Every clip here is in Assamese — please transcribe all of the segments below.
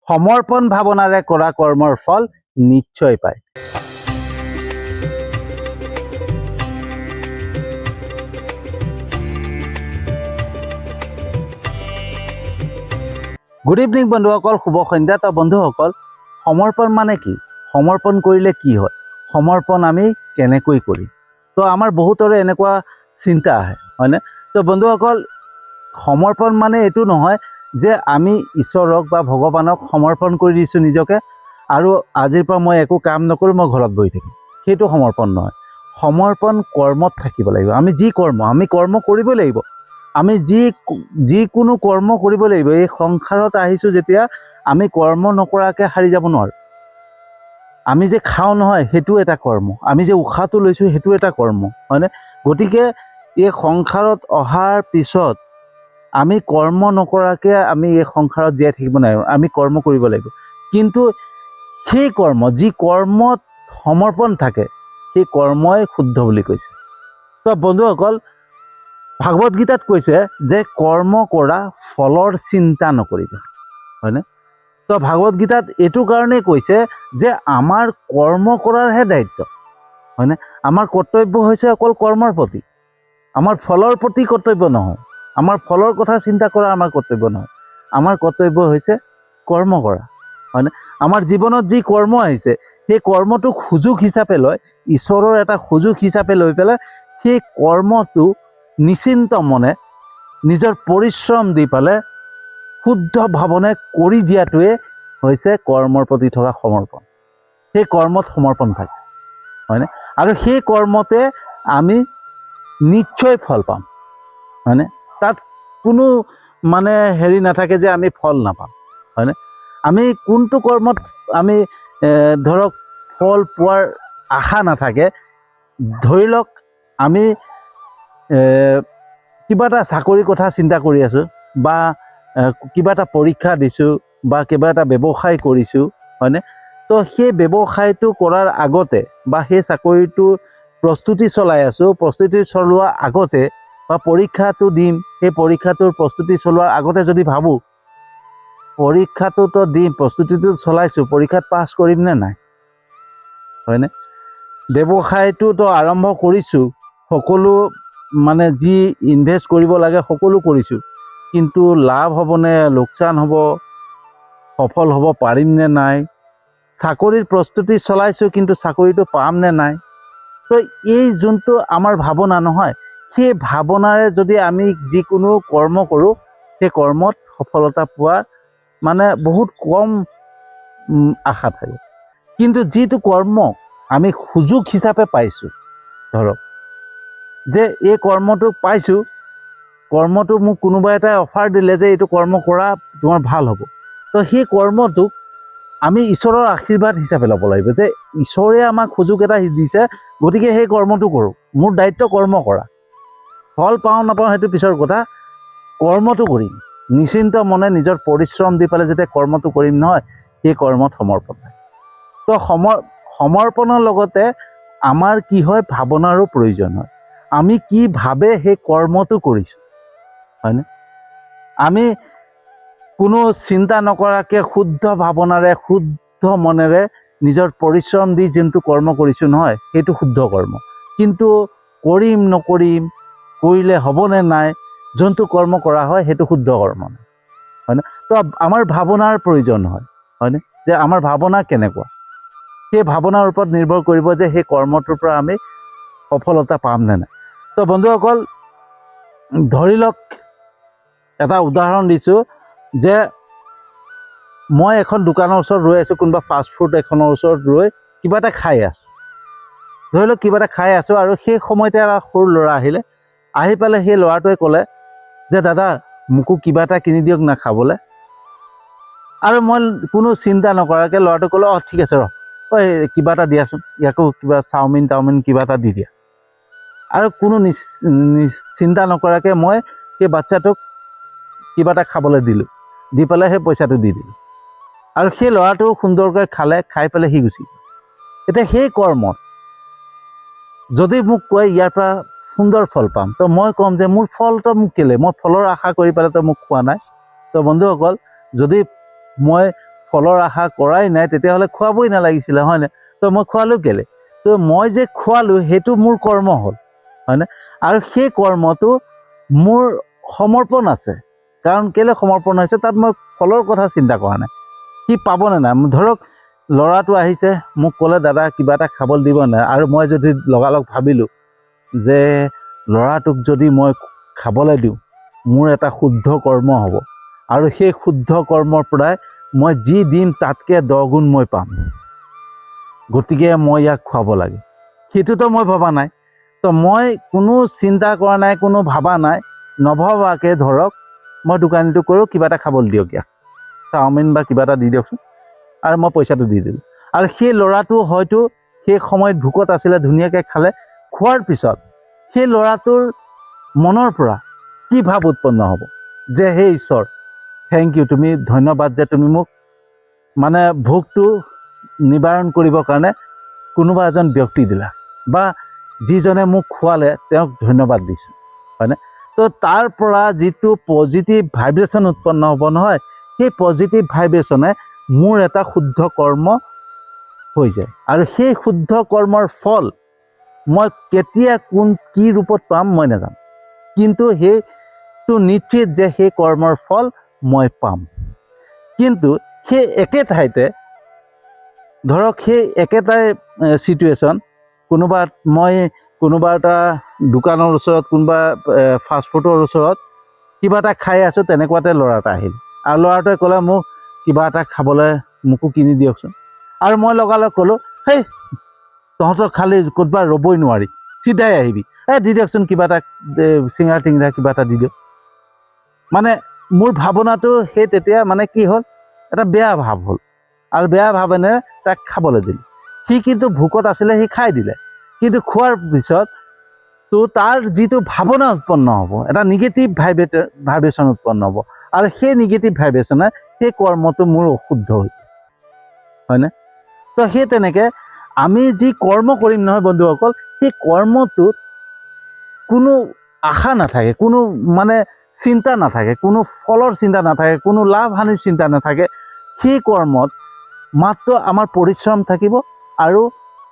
সমৰ্পণ ভাৱনাৰে কৰা কৰ্মৰ ফল নিশ্চয় পায়। গুড ইভিনিং বন্ধুসকল, শুভ সন্ধ্যা। তো বন্ধুসকল, সমৰ্পণ মানে কি? সমৰ্পণ কৰিলে কি হয়? সমৰ্পণ আমি কেনেকৈ কৰিম? তো আমাৰ বহুতৰে এনেকুৱা চিন্তা আহে, হয়নে? তো বন্ধুসকল, সমৰ্পণ মানে এইটো নহয় যে আমি ঈশ্বৰক বা ভগৱানক সমৰ্পণ কৰি দিছোঁ নিজকে, আৰু আজিৰ পৰা মই একো কাম নকৰোঁ, মই ঘৰত বহি থাকিম, সেইটো সমৰ্পণ নহয়। সমৰ্পণ কৰ্মত থাকিব লাগিব। আমি কৰ্ম কৰিব লাগিব। আমি যিকোনো কৰ্ম কৰিব লাগিব। এই সংসাৰত আহিছোঁ যেতিয়া, আমি কৰ্ম নকৰাকৈ সাৰি যাব নোৱাৰোঁ। আমি যে খাওঁ নহয়, সেইটো এটা কৰ্ম। আমি যে উশাহটো লৈছোঁ, সেইটো এটা কৰ্ম, হয়নে? গতিকে এই সংসাৰত অহাৰ পিছত আমি কৰ্ম নকৰাকৈ আমি এই সংসাৰত জীয়াই থাকিব নোৱাৰোঁ। আমি কৰ্ম কৰিব লাগিব। কিন্তু সেই কৰ্ম, যি কৰ্মত সমৰ্পণ থাকে, সেই কৰ্মই শুদ্ধ বুলি কৈছে। তো বন্ধুসকল, ভাগৱত গীতাত কৈছে যে কৰ্ম কৰা, ফলৰ চিন্তা নকৰিবা, হয়নে? তো ভাগৱত গীতাত এইটো কাৰণেই কৈছে যে আমাৰ কৰ্ম কৰাৰহে দায়িত্ব, হয়নে? আমাৰ কৰ্তব্য হৈছে অকল কৰ্মৰ প্ৰতি, আমাৰ ফলৰ প্ৰতি কৰ্তব্য নহয়। আমাৰ ফলৰ কথা চিন্তা কৰা আমাৰ কৰ্তব্য নহয়। আমাৰ কৰ্তব্য হৈছে কৰ্ম কৰা, হয়নে? আমাৰ জীৱনত যি কৰ্ম আহিছে, সেই কৰ্মটোক সুযোগ হিচাপে লয়, ঈশ্বৰৰ এটা সুযোগ হিচাপে লৈ পেলাই সেই কৰ্মটো নিশ্চিন্ত মনে নিজৰ পৰিশ্ৰম দি পেলাই শুদ্ধ ভাৱনে কৰি দিয়াটোৱে হৈছে কৰ্মৰ প্ৰতি থকা সমৰ্পণ। সেই কৰ্মত সমৰ্পণ থাকে, হয়নে? আৰু সেই কৰ্মতে আমি নিশ্চয় ফল পাম, হয়নে? তাত কোনো মানে হেৰি নাথাকে যে আমি ফল নাপাম, হয়নে? আমি কোনটো কৰ্মত আমি ধৰক ফল পোৱাৰ আশা নাথাকে। ধৰি লওক আমি কিবা এটা চাকৰিৰ কথা চিন্তা কৰি আছোঁ, বা কিবা এটা পৰীক্ষা দিছোঁ, বা কিবা এটা ব্যৱসায় কৰিছোঁ, হয়নে? তো সেই ব্যৱসায়টো কৰাৰ আগতে বা সেই চাকৰিটোৰ প্ৰস্তুতি চলাই আছোঁ, প্ৰস্তুতি চলোৱাৰ আগতে, বা পৰীক্ষাটো দিম, সেই পৰীক্ষাটোৰ প্ৰস্তুতি চলোৱাৰ আগতে যদি ভাবোঁ পৰীক্ষাটোতো দিম, প্ৰস্তুতিটো চলাইছোঁ, পৰীক্ষাত পাছ কৰিম নে নাই, হয়নে? ব্যৱসায়টোতো আৰম্ভ কৰিছোঁ, সকলো মানে যি ইনভেষ্ট কৰিব লাগে সকলো কৰিছোঁ, কিন্তু লাভ হ'বনে লোকচান হ'ব, সফল হ'ব পাৰিম নে নাই? চাকৰিৰ প্ৰস্তুতি চলাইছোঁ, কিন্তু চাকৰিটো পাম নে নাই? তো এই যোনটো আমাৰ ভাৱনা নহয়, সেই ভাৱনাৰে যদি আমি যিকোনো কৰ্ম কৰোঁ, সেই কৰ্মত সফলতা পোৱাৰ মানে বহুত কম আশা থাকে। কিন্তু যিটো কৰ্ম আমি সুযোগ হিচাপে পাইছোঁ, ধৰক যে এই কৰ্মটো পাইছোঁ, কৰ্মটো মোক কোনোবা এটাই অফাৰ দিলে যে এইটো কৰ্ম কৰা তোমাৰ ভাল হ'ব, তো সেই কৰ্মটোক আমি ঈশ্বৰৰ আশীৰ্বাদ হিচাপে ল'ব লাগিব, যে ঈশ্বৰে আমাক সুযোগ এটা দিছে, গতিকে সেই কৰ্মটো কৰোঁ। মোৰ দায়িত্ব কৰ্ম কৰা, ফল পাওঁ নাপাওঁ সেইটো পিছৰ কথা, কৰ্মটো কৰিম। নিশ্চিন্ত মনে নিজৰ পৰিশ্ৰম দি পেলাই যেতিয়া কৰ্মটো কৰিম নহয়, সেই কৰ্মত সমৰ্পণ হয়। তো সমৰ্পণৰ লগতে আমাৰ কি হয়, ভাৱনাৰো প্ৰয়োজন হয়। আমি কি ভাবে সেই কৰ্মটো কৰিছোঁ, হয়নে? আমি কোনো চিন্তা নকৰাকৈ শুদ্ধ ভাৱনাৰে, শুদ্ধ মনেৰে নিজৰ পৰিশ্ৰম দি যোনটো কৰ্ম কৰিছোঁ নহয়, সেইটো শুদ্ধ কৰ্ম। কিন্তু কৰিম নকৰিম, কৰিলে হ'বনে নাই, যোনটো কৰ্ম কৰা হয় সেইটো শুদ্ধ কৰ্ম, হয়নে? তো আমাৰ ভাৱনাৰ প্ৰয়োজন হয়, হয়নে? যে আমাৰ ভাৱনা কেনেকুৱা, সেই ভাৱনাৰ ওপৰত নিৰ্ভৰ কৰিব যে সেই কৰ্মটোৰ পৰা আমি সফলতা পাম নে নাই। তো বন্ধুসকল, ধৰি লওক এটা উদাহৰণ দিছোঁ, যে মই এখন দোকানৰ ওচৰত ৰৈ আছোঁ, কোনোবা ফাষ্ট ফুড এখনৰ ওচৰত ৰৈ কিবা এটা খাই আছোঁ। ধৰি লওক কিবা এটা খাই আছোঁ, আৰু সেই সময়তে এটা সৰু ল'ৰা আহিলে, আহি পেলাই সেই ল'ৰাটোৱে ক'লে যে দাদা মোকো কিবা এটা কিনি দিয়ক না খাবলৈ। আৰু মই কোনো চিন্তা নকৰাকৈ ল'ৰাটো ক'লে, অঁ ঠিক আছে ৰ, কিবা এটা দিয়াচোন, ইয়াকো কিবা চাওমিন কিবা এটা দি দিয়া। আৰু কোনো চিন্তা নকৰাকৈ মই সেই বাচ্চাটোক কিবা এটা খাবলৈ দিলোঁ, দি পেলাই সেই পইচাটো দি দিলোঁ, আৰু সেই ল'ৰাটো সুন্দৰকৈ খালে, খাই পেলাই সি গুচি গ'ল। এতিয়া সেই কৰ্মত যদি মোক কয় ইয়াৰ পৰা সুন্দৰ ফল পাম, তো মই ক'ম যে মোৰ ফলটো মোক কেলে, মই ফলৰ আশা কৰি পেলাই তো মোক খোৱা নাই। তো বন্ধুসকল, যদি মই ফলৰ আশা কৰাই নাই তেতিয়াহ'লে খুৱাবই নালাগিছিলে হয়নে? তো মই খোৱালোঁ কেলে? তো মই যে খোৱালোঁ সেইটো মোৰ কৰ্ম হ'ল হয়নে? আৰু সেই কৰ্মটো মোৰ সমৰ্পণ আছে। কাৰণ কেলে সমৰ্পণ হৈছে, তাত মই ফলৰ কথা চিন্তা কৰা নাই, সি পাবনে নাই। ধৰক ল'ৰাটো আহিছে, মোক ক'লে দাদা কিবা এটা খাবলৈ দিব নাই, আৰু মই যদি লগালগ ভাবিলোঁ যে ল'ৰাটোক যদি মই খাবলৈ দিওঁ মোৰ এটা শুদ্ধ কৰ্ম হ'ব, আৰু সেই শুদ্ধ কৰ্মৰ পৰাই মই যি দিম তাতকৈ 10 গুণ মই পাম, গতিকে মই ইয়াক খুৱাব লাগে, সেইটোতো মই ভবা নাই। তো মই কোনো চিন্তা কৰা নাই, কোনো ভাবা নাই, নভবাকৈ ধৰক মই দোকানীটো কৰোঁ কিবা এটা খাবলৈ দিয়ক, ইয়াক চাওমিন বা কিবা এটা দি দিয়কচোন, আৰু মই পইচাটো দি দিলোঁ। আৰু সেই ল'ৰাটো হয়তো সেই সময়ত ভোকত আছিলে, ধুনীয়াকৈ খালে। খোৱাৰ পিছত সেই ল'ৰাটোৰ মনৰ পৰা কি ভাৱ উৎপন্ন হ'ব যে হে ঈশ্বৰ, থেংক ইউ, তুমি ধন্যবাদ যে তুমি মোক মানে ভোকটো নিবাৰণ কৰিবৰ কাৰণে কোনোবা এজন ব্যক্তি দিলা, বা যিজনে মোক খোৱালে তেওঁক ধন্যবাদ দিছোঁ হয়নে? তো তাৰ পৰা যিটো পজিটিভ ভাইব্ৰেশ্যন উৎপন্ন হ'ব নহয়, সেই পজিটিভ ভাইব্ৰেশ্যনে মোৰ এটা শুদ্ধ কৰ্ম হৈ যায়। আৰু সেই শুদ্ধ কৰ্মৰ ফল মই কেতিয়া কি ৰূপত পাম মই নাজানো, কিন্তু সেইটো নিশ্চিত যে সেই কৰ্মৰ ফল মই পাম। কিন্তু সেই একে ঠাইতে ধৰক সেই একেটাই চিটুৱেশ্যন, কোনোবা এটা দোকানৰ ওচৰত, কোনোবা ফাষ্টফুডৰ ওচৰত কিবা এটা খাই আছোঁ, তেনেকুৱাতে ল'ৰা এটা আহিল, আৰু ল'ৰাটোৱে ক'লে মোক কিবা এটা খাবলৈ মোকো কিনি দিয়কচোন। আৰু মই লগালগ ক'লোঁ, হেই তহঁতৰ খালি ক'ৰবাত ৰ'বই নোৱাৰি, চিধাই আহিবি, দি দিয়কচোন কিবা এটা, চিঙৰা টিঙৰা কিবা এটা দি দিয়ক। মানে মোৰ ভাৱনাটো সেই তেতিয়া মানে কি হ'ল, এটা বেয়া ভাৱ হ'ল, আৰু বেয়া ভাৱেৰে তাক খাবলৈ দিলোঁ। সি কিন্তু ভোকত আছিলে, সি খাই দিলে, কিন্তু খোৱাৰ পিছত তো তাৰ যিটো ভাৱনা উৎপন্ন হ'ব, এটা নিগেটিভ ভাইব্ৰেশ্যন উৎপন্ন হ'ব, আৰু সেই নিগেটিভ ভাইব্ৰেশ্যনে সেই কৰ্মটো মোৰ অশুদ্ধ হৈ হয়নে? তো সেই তেনেকৈ আমি যি কৰ্ম কৰিম নহয় বন্ধুসকল, সেই কৰ্মটোত কোনো আশা নাথাকে, কোনো মানে চিন্তা নাথাকে, কোনো ফলৰ চিন্তা নাথাকে, কোনো লাভ হানিৰ চিন্তা নাথাকে। সেই কৰ্মত মাত্ৰ আমাৰ পৰিশ্ৰম থাকিব আৰু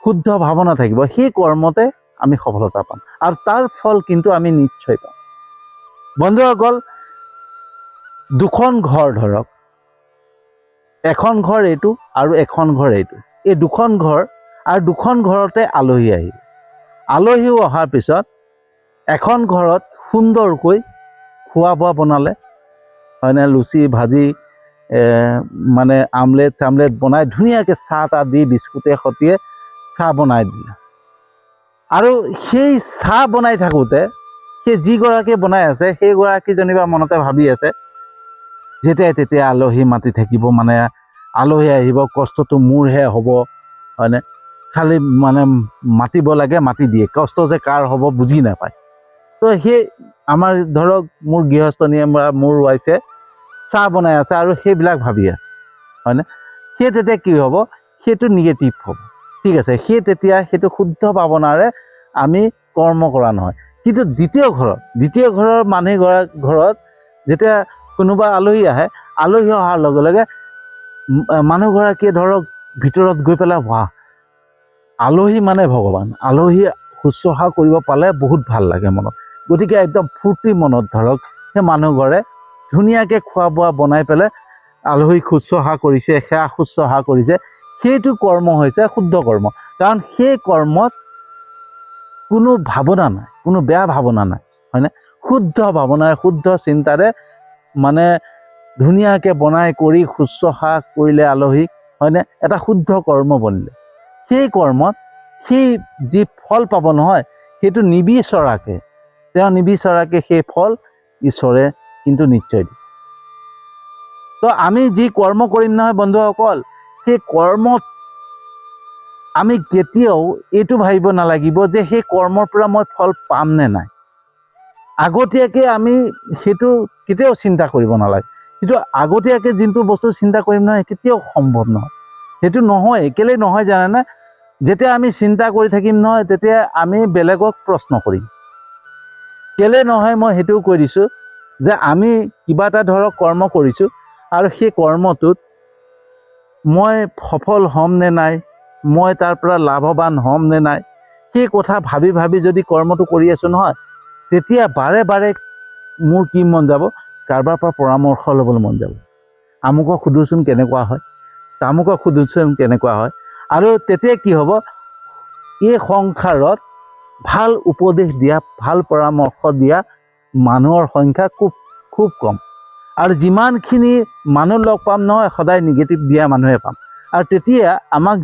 শুদ্ধ ভাৱনা থাকিব, সেই কৰ্মতে আমি সফলতা পাম, আৰু তাৰ ফল কিন্তু আমি নিশ্চয় পাম। বন্ধুসকল, দুখন ঘৰ ধৰক, এখন ঘৰ এইটো আৰু এখন ঘৰ এইটো, এই দুখন ঘৰ, আৰু দুখন ঘৰতে আলহী আহিল। আলহীও অহাৰ পিছত এখন ঘৰত সুন্দৰকৈ খোৱা বোৱা বনালে হয়নে, লুচি ভাজি মানে আমলেট চামলেট বনাই ধুনীয়াকৈ চাহ তাহ দি বিস্কুটে সতিয়ে চাহ বনাই দিলে। আৰু সেই চাহ বনাই থাকোঁতে সেই যিগৰাকীয়ে বনাই আছে সেইগৰাকী যেনিবা মনতে ভাবি আছে, যেতিয়াই তেতিয়া আলহী মাতি থাকিব, মানে আলহী আহিব, কষ্টটো মোৰহে হ'ব হয়নে, খালি মানে মাতিব লাগে, মাতি দিয়ে, কষ্ট যে কাৰ হ'ব বুজি নাপায়। তো সেই আমাৰ ধৰক মোৰ গৃহস্থনীয়ে বা মোৰ ৱাইফে চাহ বনাই আছে আৰু সেইবিলাক ভাবি আছে হয়নে, সেই তেতিয়া কি হ'ব, সেইটো নিগেটিভ হ'ব। ঠিক আছে, সেই তেতিয়া সেইটো শুদ্ধ ভাৱনাৰে আমি কৰ্ম কৰা নহয়। কিন্তু দ্বিতীয় ঘৰৰ মানুহ ঘৰত যেতিয়া কোনোবা আলহী আহে, আলহী অহাৰ লগে লগে মানুহগৰাকীয়ে ধৰক ভিতৰত গৈ পেলাই, বাহ, আলহী মানে ভগৱান, আলহী শুশ্ৰূষা কৰিব পালে বহুত ভাল লাগে মনত, গতিকে একদম ফূৰ্তি মনত ধৰক সেই মানুহঘৰে ধুনীয়াকৈ খোৱা বোৱা বনাই পেলাই আলহীক শুশ্ৰূষা কৰিছে, সেয়া শুশ্ৰূষা কৰিছে। সেইটো কৰ্ম হৈছে শুদ্ধ কৰ্ম, কাৰণ সেই কৰ্মত কোনো ভাৱনা নাই, কোনো বেয়া ভাৱনা নাই হয়নে, শুদ্ধ ভাৱনাৰে শুদ্ধ চিন্তাৰে মানে ধুনীয়াকৈ বনাই কৰি শুশ্ৰূষা কৰিলে আলহীক হয়নে, এটা শুদ্ধ কৰ্ম বনিলে। সেই কৰ্মত সেই যি ফল পাব নহয়, সেইটো নিবিচৰাকৈ সেই ফল ঈশ্বৰে কিন্তু নিশ্চয় দিয়ে। তো আমি যি কৰ্ম কৰিম নহয় বন্ধুসকল, সেই কৰ্মত আমি কেতিয়াও এইটো ভাবিব নালাগিব যে সেই কৰ্মৰ পৰা মই ফল পাম নে নাই, আগতীয়াকৈ আমি সেইটো কেতিয়াও চিন্তা কৰিব নালাগে। কিন্তু আগতীয়াকৈ যোনটো বস্তু চিন্তা কৰিম নহয়, কেতিয়াও সম্ভৱ নহয়, সেইটো নহয়। কেলেই নহয় জানেনে, যেতিয়া আমি চিন্তা কৰি থাকিম নহয়, তেতিয়া আমি বেলেগক প্ৰশ্ন কৰিম। কেলে নহয় মই সেইটোও কৈ দিছোঁ, যে আমি কিবা এটা ধৰক কৰ্ম কৰিছোঁ, আৰু সেই কৰ্মটোত মই সফল হ'ম নে নাই, মই তাৰ পৰা লাভৱান হ'ম নে নাই, সেই কথা ভাবি ভাবি যদি কৰ্মটো কৰি আছোঁ নহয়, তেতিয়া বাৰে বাৰে মোৰ কি মন যাব, কাৰোবাৰ পৰা পৰামৰ্শ ল'বলৈ মন যাব। আমুকক সোধোচোন কেনেকুৱা হয়, তামুকক সোধোচোন কেনেকুৱা হয়। আৰু তেতিয়া কি হ'ব, এই সংসাৰত ভাল উপদেশ দিয়া, ভাল পৰামৰ্শ দিয়া মানুহৰ সংখ্যা খুব কম। আৰু যিমানখিনি মানুহ লগ পাম নহয়, সদায় নিগেটিভ দিয়া মানুহে পাম। আৰু তেতিয়া আমাক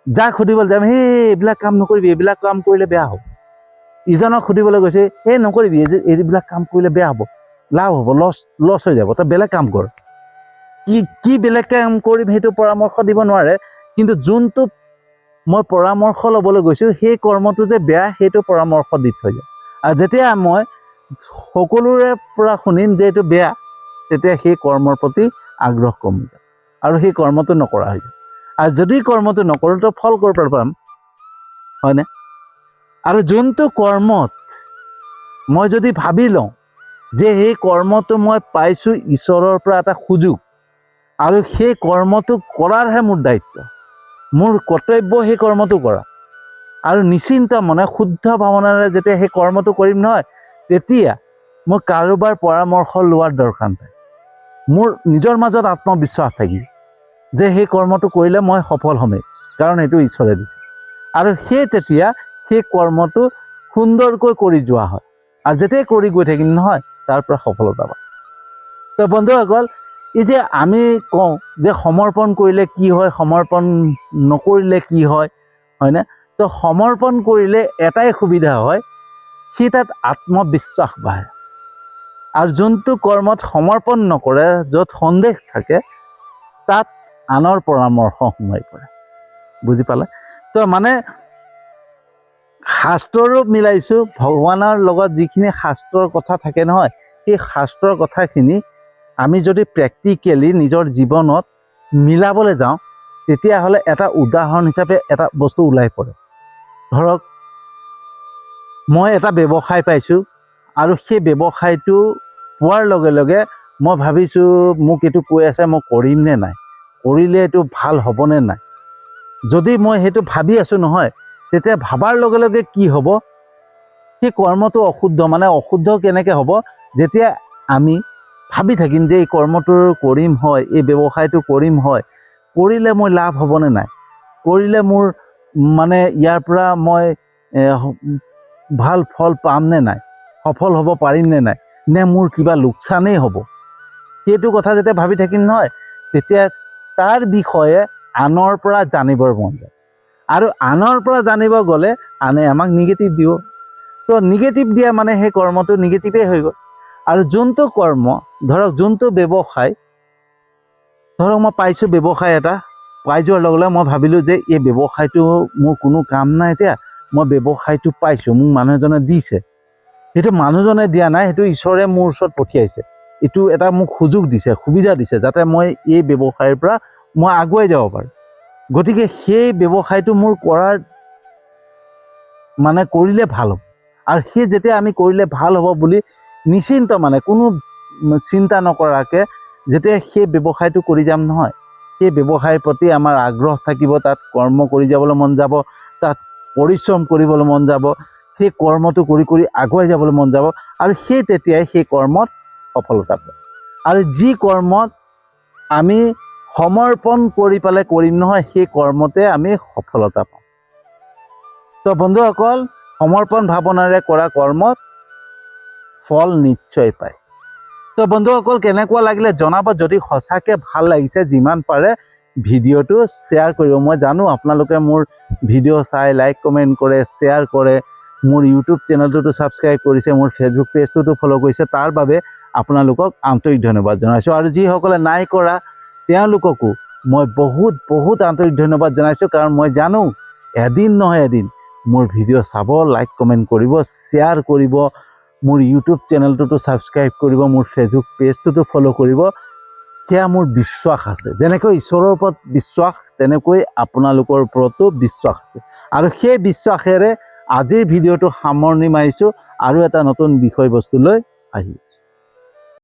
যাক সুধিবলৈ যাম, সেই এইবিলাক কাম নকৰিবি, এইবিলাক কাম কৰিলে বেয়া হ'ব। ইজনক সুধিবলৈ গৈছে, এই নকৰিবি, এইবিলাক কাম কৰিলে বেয়া হ'ব, লাভ হ'ব, লছ হৈ যাব, তই বেলেগ কাম কৰ। কি বেলেগ কাম কৰিম সেইটো পৰামৰ্শ দিব নোৱাৰে। কিন্তু যোনটো মই পৰামৰ্শ ল'বলৈ গৈছোঁ, সেই কৰ্মটো যে বেয়া, সেইটো পৰামৰ্শ দি থৈ যায়। আৰু যেতিয়া মই সকলোৰে পৰা শুনিম যে এইটো বেয়া, তেতিয়া সেই কৰ্মৰ প্ৰতি আগ্ৰহ কমি যায় আৰু সেই কৰ্মটো নকৰা হৈ যায়। আৰু যদি কৰ্মটো নকৰোঁ তো ফল ক'ৰ পৰা পাম, হয়নে? আৰু যোনটো কৰ্মত মই যদি ভাবি লওঁ যে সেই কৰ্মটো মই পাইছোঁ ঈশ্বৰৰ পৰা এটা সুযোগ, আৰু সেই কৰ্মটো কৰাৰহে মোৰ দায়িত্ব, মোৰ কৰ্তব্য সেই কৰ্মটো কৰা, আৰু নিশ্চিন্ত মনে শুদ্ধ ভাৱনাৰে যেতিয়া সেই কৰ্মটো কৰিম নহয়, তেতিয়া মই কাৰোবাৰ পৰামৰ্শ লোৱাৰ দৰকাৰ নাই। মোৰ নিজৰ মাজত আত্মবিশ্বাস থাকিব যে সেই কৰ্মটো কৰিলে মই সফল হ'মেই, কাৰণ এইটো ঈশ্বৰে দিছে। আৰু তেতিয়া সেই কৰ্মটো সুন্দৰকৈ কৰি যোৱা হয়। আৰু যেতিয়াই কৰি গৈ থাকিম নহয়, তাৰ পৰা সফলতা পাম। তো বন্ধুসকল, এই যে আমি কওঁ যে সমৰ্পণ কৰিলে কি হয়, সমৰ্পণ নকৰিলে কি হয়, হয়নে? তো সমৰ্পণ কৰিলে এটাই সুবিধা হয়, সি তাত আত্মবিশ্বাস বাঢ়ে। আৰু যোনটো কৰ্মত সমৰ্পণ নকৰে, য'ত সন্দেহ থাকে, তাত আনৰ পৰামৰ্শ সোমাই পৰে। বুজি পালে? তো মানে শাস্ত্ৰৰো মিলাইছোঁ, ভগৱানৰ লগত যিখিনি শাস্ত্ৰৰ কথা থাকে নহয়, সেই শাস্ত্ৰৰ কথাখিনি আমি যদি প্ৰেক্টিকেলি নিজৰ জীৱনত মিলাবলৈ যাওঁ, তেতিয়াহ'লে এটা উদাহৰণ হিচাপে এটা বস্তু ওলাই পৰে। ধৰক, মই এটা ব্যৱসায় পাইছোঁ, আৰু সেই ব্যৱসায়টো পোৱাৰ লগে লগে মই ভাবিছোঁ মোক এইটো কৈ আছে, মই কৰিম নে নাই, কৰিলে এইটো ভাল হ'বনে নাই। যদি মই সেইটো ভাবি আছোঁ নহয়, তেতিয়া ভাবাৰ লগে লগে কি হ'ব, সেই কৰ্মটো অশুদ্ধ। মানে অশুদ্ধ কেনেকৈ হ'ব, যেতিয়া আমি ভাবি থাকিম যে এই কৰ্মটো কৰিম হয়, এই ব্যৱসায়টো কৰিম হয়, কৰিলে মই লাভ হ'বনে নাই, কৰিলে মোৰ মানে ইয়াৰ পৰা মই ভাল ফল পাম নে নাই, সফল হ'ব পাৰিম নে নাই, নে মোৰ কিবা লোকচানেই হ'ব, সেইটো কথা যেতিয়া ভাবি থাকিম নহয়, তেতিয়া তাৰ বিষয়ে আনৰ পৰা জানিবৰ মন যায়। আৰু আনৰ পৰা জানিব গ'লে আনে আমাক নিগেটিভ দিব। তো নিগেটিভ দিয়া মানে সেই কৰ্মটো নিগেটিভেই হৈ গ'ল। আৰু যোনটো কৰ্ম, ধৰক যোনটো ব্যৱসায়, ধৰক মই পাইছোঁ ব্যৱসায় এটা, পাই যোৱাৰ লগে লগে মই ভাবিলোঁ যে এই ব্যৱসায়টো মোৰ কোনো কাম নাই, এতিয়া মই ব্যৱসায়টো পাইছোঁ, মোক মানুহ এজনে দিছে, সেইটো মানুহজনে দিয়া নাই, সেইটো ঈশ্বৰে মোৰ ওচৰত পঠিয়াইছে, এইটো এটা মোক সুযোগ দিছে, সুবিধা দিছে, যাতে মই এই ব্যৱসায়ৰ পৰা মই আগুৱাই যাব পাৰোঁ। গতিকে সেই ব্যৱসায়টো মোৰ কৰিলে ভাল হ'ব। আৰু সেই যেতিয়া আমি কৰিলে ভাল হ'ব বুলি নিশ্চিন্ত মানে কোনো চিন্তা নকৰাকৈ যেতিয়া সেই ব্যৱসায়টো কৰি যাম নহয়, সেই ব্যৱসায়ৰ প্ৰতি আমাৰ আগ্ৰহ থাকিব, তাত কৰ্ম কৰি যাবলৈ মন যাব, তাত পৰিশ্ৰম কৰিবলৈ মন যাব, সেই কৰ্মটো কৰি কৰি আগুৱাই যাবলৈ মন যাব, আৰু তেতিয়াই সেই কৰ্মত সফলতা পাব। আৰু যি কৰ্মত আমি সমৰ্পণ কৰি পেলাই কৰিম নহয়, সেই কৰ্মতে আমি সফলতা পাম। তো বন্ধুসকল, সমৰ্পণ ভাৱনাৰে কৰা কৰ্মত ফল নিশ্চয় পায়। তো বন্ধুসকল, কেনেকুৱা লাগিলে জনাব। যদি সঁচাকৈ ভাল লাগিছে, যিমান পাৰে ভিডিঅ'টো শ্বেয়াৰ কৰিব। মই জানো আপোনালোকে মোৰ ভিডিঅ' চাই লাইক কমেণ্ট কৰে, শ্বেয়াৰ কৰে, মোৰ ইউটিউব চেনেলটোতো ছাবস্ক্ৰাইব কৰিছে, মোৰ ফেচবুক পেজটোতো ফ'ল' কৰিছে, তাৰ বাবে আপোনালোকক আন্তৰিক ধন্যবাদ জনাইছোঁ। আৰু যিসকলে নাই কৰা, তেওঁলোককো মই বহুত বহুত আন্তৰিক ধন্যবাদ জনাইছোঁ, কাৰণ মই জানো এদিন নহয় এদিন মোৰ ভিডিঅ' চাব, লাইক কমেণ্ট কৰিব, শ্বেয়াৰ কৰিব, মোৰ ইউটিউব চেনেলটোতো ছাবস্ক্ৰাইব কৰিব, মোৰ ফেচবুক পেজটোতো ফ'ল' কৰিব। সেয়া মোৰ বিশ্বাস আছে। যেনেকৈ ঈশ্বৰৰ ওপৰত বিশ্বাস, তেনেকৈ আপোনালোকৰ ওপৰতো বিশ্বাস আছে। আৰু সেই বিশ্বাসেৰে আজিৰ ভিডিঅ'টো সামৰণি মাৰিছোঁ, আৰু এটা নতুন বিষয়বস্তু লৈ আহি।